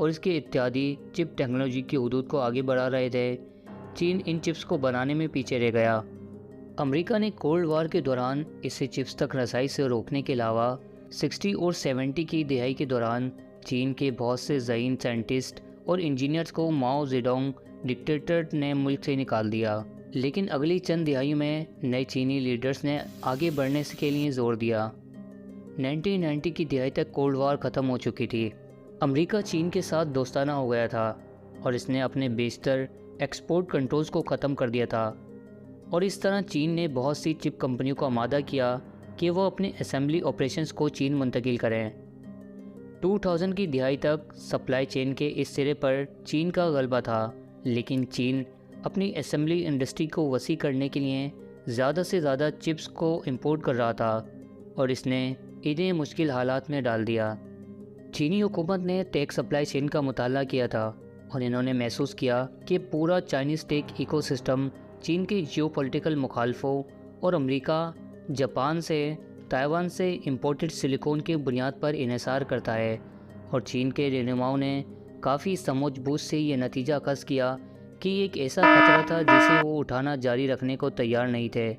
اور اس کے اتحادی چپ ٹیکنالوجی کی حدود کو آگے بڑھا رہے تھے، چین ان چپس کو بنانے میں پیچھے رہ گیا۔ امریکہ نے کولڈ وار کے دوران اسے چپس تک رسائی سے روکنے کے علاوہ 60 اور 70 کی دہائی کے دوران چین کے بہت سے ذہین سائنٹسٹ اور انجینئرز کو ماؤ زیڈونگ ڈکٹیٹر نے ملک سے نکال دیا۔ لیکن اگلی چند دہائیوں میں نئے چینی لیڈرز نے آگے بڑھنے کے لیے زور دیا۔ 1990 کی دہائی تک کولڈ وار ختم ہو چکی تھی۔ امریکہ چین کے ساتھ دوستانہ ہو گیا تھا اور اس نے اپنے بیشتر ایکسپورٹ کنٹرولز کو ختم کر دیا تھا، اور اس طرح چین نے بہت سی چپ کمپنیوں کو آمادہ کیا کہ وہ اپنے اسمبلی آپریشنز کو چین منتقل کریں۔ 2000 کی دہائی تک سپلائی چین کے اس سرے پر چین کا غلبہ تھا، لیکن چین اپنی اسمبلی انڈسٹری کو وسیع کرنے کے لیے زیادہ سے زیادہ چپس کو امپورٹ کر رہا تھا، اور اس نے انہیں مشکل حالات میں ڈال دیا۔ چینی حکومت نے ٹیک سپلائی چین کا مطالعہ کیا تھا، اور انہوں نے محسوس کیا کہ پورا چائنیز ٹیک ایکو سسٹم چین کے جیو پولیٹیکل مخالفوں اور امریکہ، جاپان سے، تائیوان سے امپورٹڈ سلیکون کی بنیاد پر انحصار کرتا ہے، اور چین کے رہنماؤں نے کافی سمجھ بوجھ سے یہ نتیجہ اخذ کیا کہ یہ ایک ایسا خطرہ تھا جسے وہ اٹھانا جاری رکھنے کو تیار نہیں تھے۔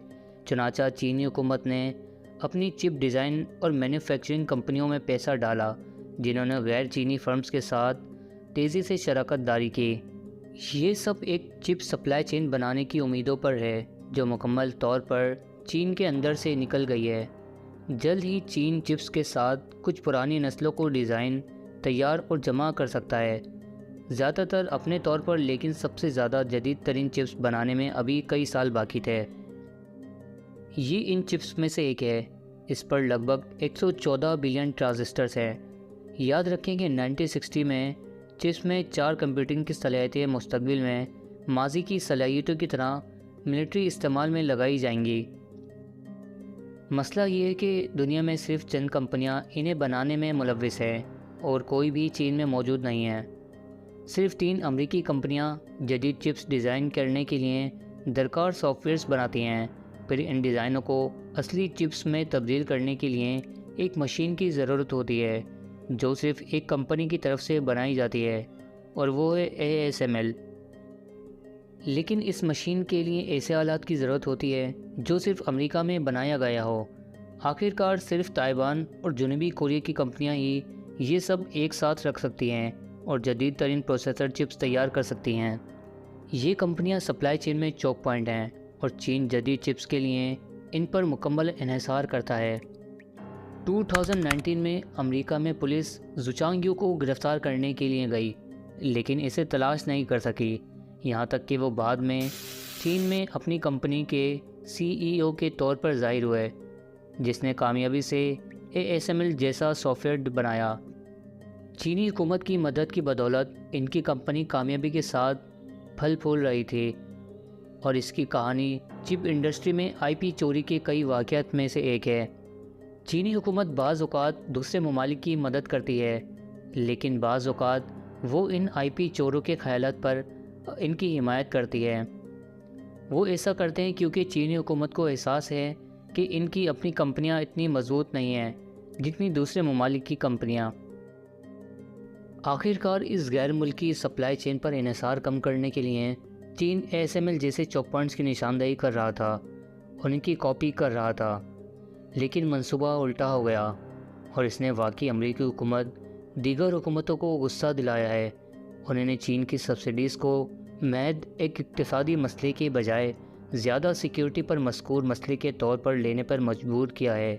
چنانچہ چینی حکومت نے اپنی چپ ڈیزائن اور مینوفیکچرنگ کمپنیوں میں پیسہ ڈالا، جنہوں نے غیر چینی فرمز کے ساتھ تیزی سے شراکت داری کی۔ یہ سب ایک چپ سپلائی چین بنانے کی امیدوں پر ہے جو مکمل طور پر چین کے اندر سے نکل گئی ہے۔ جلد ہی چین چپس کے ساتھ کچھ پرانی نسلوں کو ڈیزائن، تیار اور جمع کر سکتا ہے، زیادہ تر اپنے طور پر، لیکن سب سے زیادہ جدید ترین چپس بنانے میں ابھی کئی سال باقی تھے۔ یہ ان چپس میں سے ایک ہے۔ اس پر لگ بھگ 114 بلین ٹرانزسٹرز ہیں۔ یاد رکھیں کہ 1960 میں چپس میں 4 کمپیوٹنگ کی صلاحیتیں مستقبل میں ماضی کی صلاحیتوں کی طرح ملٹری استعمال میں لگائی جائیں گی۔ مسئلہ یہ ہے کہ دنیا میں صرف چند کمپنیاں انہیں بنانے میں ملوث ہیں اور کوئی بھی چین میں موجود نہیں ہے۔ صرف 3 امریکی کمپنیاں جدید چپس ڈیزائن کرنے کے لیے درکار سافٹ ویئرز بناتی ہیں، پھر ان ڈیزائنوں کو اصلی چپس میں تبدیل کرنے کے لیے ایک مشین کی ضرورت ہوتی ہے جو صرف ایک کمپنی کی طرف سے بنائی جاتی ہے، اور وہ ہے ASML۔ لیکن اس مشین کے لیے ایسے آلات کی ضرورت ہوتی ہے جو صرف امریکہ میں بنایا گیا ہو۔ آخرکار صرف تائیوان اور جنوبی کوریا کی کمپنیاں ہی یہ سب ایک ساتھ رکھ سکتی ہیں اور جدید ترین پروسیسر چپس تیار کر سکتی ہیں۔ یہ کمپنیاں سپلائی چین میں چوک پوائنٹ ہیں، اور چین جدید چپس کے لیے ان پر مکمل انحصار کرتا ہے۔ 2019 میں امریکہ میں پولیس زوچانگ کو گرفتار کرنے کے لیے گئی، لیکن اسے تلاش نہیں کر سکی، یہاں تک کہ وہ بعد میں چین میں اپنی کمپنی کے CEO کے طور پر ظاہر ہوئے، جس نے کامیابی سے ASML جیسا سافٹ ویئر بنایا۔ چینی حکومت کی مدد کی بدولت ان کی کمپنی کامیابی کے ساتھ پھل پھول رہی تھی، اور اس کی کہانی چپ انڈسٹری میں IP چوری کے کئی واقعات میں سے ایک ہے۔ چینی حکومت بعض اوقات دوسرے ممالک کی مدد کرتی ہے، لیکن بعض اوقات وہ ان IP چوروں کے خیالات پر ان کی حمایت کرتی ہے۔ وہ ایسا کرتے ہیں کیونکہ چینی حکومت کو احساس ہے کہ ان کی اپنی کمپنیاں اتنی مضبوط نہیں ہیں جتنی دوسرے ممالک کی کمپنیاں۔ آخرکار اس غیر ملکی سپلائی چین پر انحصار کم کرنے کے لیے چین ASML جیسے چوک پوائنٹس کی نشاندہی کر رہا تھا اور ان کی کاپی کر رہا تھا، لیکن منصوبہ الٹا ہو گیا، اور اس نے واقعی امریکی حکومت دیگر حکومتوں کو غصہ دلایا ہے اور انہیں چین کی سبسڈیز کو محض ایک اقتصادی مسئلے کے بجائے زیادہ سیکیورٹی پر مذکور مسئلے کے طور پر لینے پر مجبور کیا ہے۔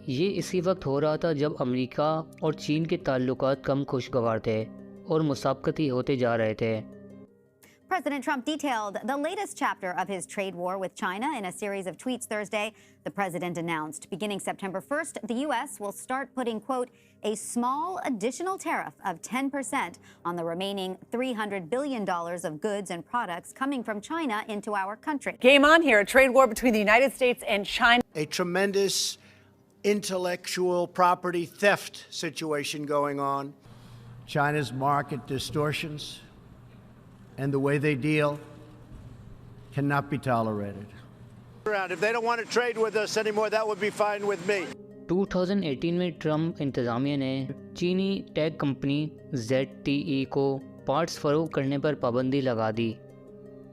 یہ اسی وقت ہو رہا تھا جب امریکہ اور چین کے تعلقات کم خوشگوار تھے اور مسابقتی ہوتے جا رہے تھے۔ President Trump detailed the latest chapter of his trade war with China in a series of tweets Thursday. The president announced beginning September 1st, the U.S. will start putting, quote, a small additional tariff of 10% on the remaining $300 billion of goods and products coming from China into our country. Game on here, a trade war between the United States and China. A tremendous intellectual property theft situation going on. China's market distortions and the way they deal cannot be tolerated. If they don't want to trade with us anymore, that would be fine with me. 2018 میں Trump انتظامیہ نے چینی tech company ZTE کو parts فروخت کرنے پر پابندی لگا دی۔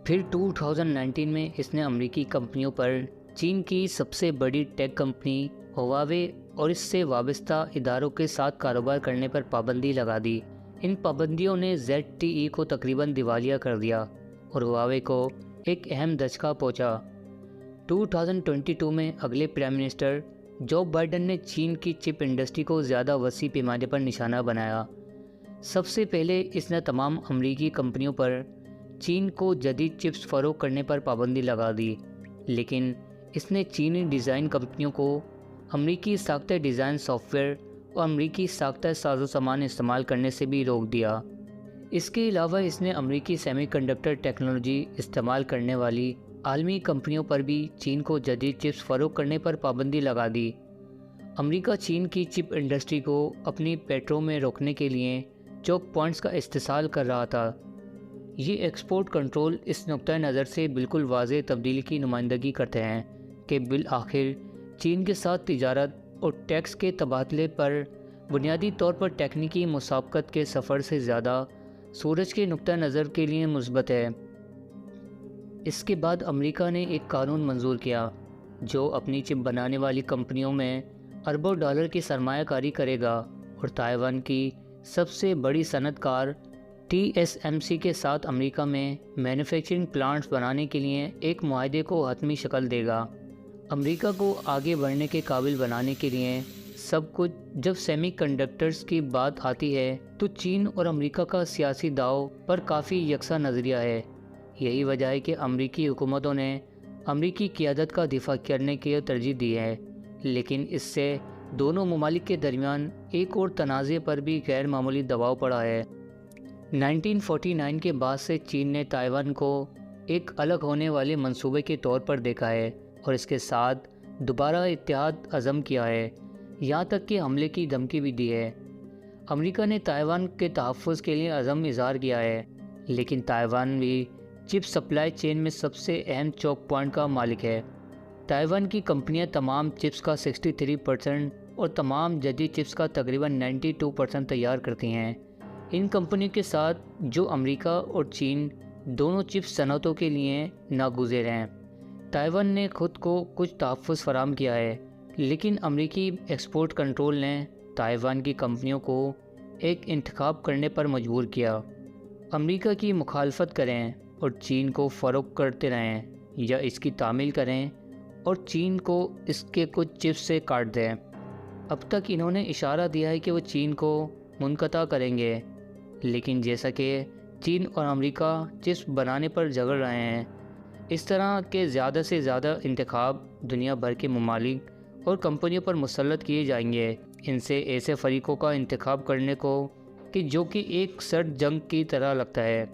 پھر 2019 میں اس نے امریکی کمپنیوں پر چین کی سب سے بڑی ٹیک کمپنی ہواوے اور اس سے وابستہ اداروں کے ساتھ کاروبار کرنے پر پابندی لگا دی۔ ان پابندیوں نے ZTE کو تقریباً دیوالیہ کر دیا اور ہواوے کو ایک اہم دھچکا پہنچا۔ 2022 میں اگلے پرائم منسٹر جو بائیڈن نے چین کی چپ انڈسٹری کو زیادہ وسیع پیمانے پر نشانہ بنایا۔ سب سے پہلے اس نے تمام امریکی کمپنیوں پر چین کو جدید چپس فروخت کرنے پر پابندی لگا دی، لیکن اس نے چینی ڈیزائن کمپنیوں کو امریکی ساختہ ڈیزائن سافٹ ویئر اور امریکی ساختہ ساز و سامان استعمال کرنے سے بھی روک دیا۔ اس کے علاوہ اس نے امریکی سیمی کنڈکٹر ٹیکنالوجی استعمال کرنے والی عالمی کمپنیوں پر بھی چین کو جدید چپس فروخت کرنے پر پابندی لگا دی۔ امریکہ چین کی چپ انڈسٹری کو اپنی پیٹرو میں روکنے کے لیے چوک پوائنٹس کا استحصال کر رہا تھا۔ یہ ایکسپورٹ کنٹرول اس نقطۂ نظر سے بالکل واضح تبدیلی کی نمائندگی کرتے ہیں کہ بالآخر چین کے ساتھ تجارت اور ٹیکس کے تبادلے پر بنیادی طور پر تکنیکی مسابقت کے سفر سے زیادہ سورج کے نقطۂ نظر کے لیے مثبت ہے۔ اس کے بعد امریکہ نے ایک قانون منظور کیا جو اپنی چپ بنانے والی کمپنیوں میں اربوں ڈالر کی سرمایہ کاری کرے گا اور تائیوان کی سب سے بڑی صنعت کار TSMC کے ساتھ امریکہ میں مینوفیکچرنگ پلانٹس بنانے کے لیے ایک معاہدے کو حتمی شکل دے گا۔ امریکہ کو آگے بڑھنے کے قابل بنانے کے لیے سب کچھ جب سیمی کنڈکٹرز کی بات آتی ہے تو چین اور امریکہ کا سیاسی داؤ پر کافی یکساں نظریہ ہے۔ یہی وجہ ہے کہ امریکی حکومتوں نے امریکی قیادت کا دفاع کرنے کی ترجیح دی ہے، لیکن اس سے دونوں ممالک کے درمیان ایک اور تنازع پر بھی غیر معمولی دباؤ پڑا ہے۔ 1949 کے بعد سے چین نے تائیوان کو ایک الگ ہونے والے منصوبے کے طور پر دیکھا ہے اور اس کے ساتھ دوبارہ اتحاد عزم کیا ہے، یہاں تک کہ حملے کی دھمکی بھی دی ہے۔ امریکہ نے تائیوان کے تحفظ کے لیے عزم اظہار کیا ہے، لیکن تائیوان بھی چپ سپلائی چین میں سب سے اہم چوک پوائنٹ کا مالک ہے۔ تائیوان کی کمپنیاں تمام چپس کا 63% اور تمام جدید چپس کا تقریباً 92% تیار کرتی ہیں۔ ان کمپنیوں کے ساتھ جو امریکہ اور چین دونوں چپس صنعتوں کے لیے ناگزیر ہیں۔ تائیوان نے خود کو کچھ تحفظ فراہم کیا ہے، لیکن امریکی ایکسپورٹ کنٹرول نے تائیوان کی کمپنیوں کو ایک انتخاب کرنے پر مجبور کیا۔ امریکہ کی مخالفت کریں اور چین کو فروخت کرتے رہیں، یا اس کی تعمیل کریں اور چین کو اس کے کچھ چپس سے کاٹ دیں۔ اب تک انہوں نے اشارہ دیا ہے کہ وہ چین کو منقطع کریں گے، لیکن جیسا کہ چین اور امریکہ چپس بنانے پر جھگڑ رہے ہیں، اس طرح کے زیادہ سے زیادہ انتخاب دنیا بھر کے ممالک اور کمپنیوں پر مسلط کیے جائیں گے۔ ان سے ایسے فریقوں کا انتخاب کرنے کو کہ جو کہ ایک سرد جنگ کی طرح لگتا ہے۔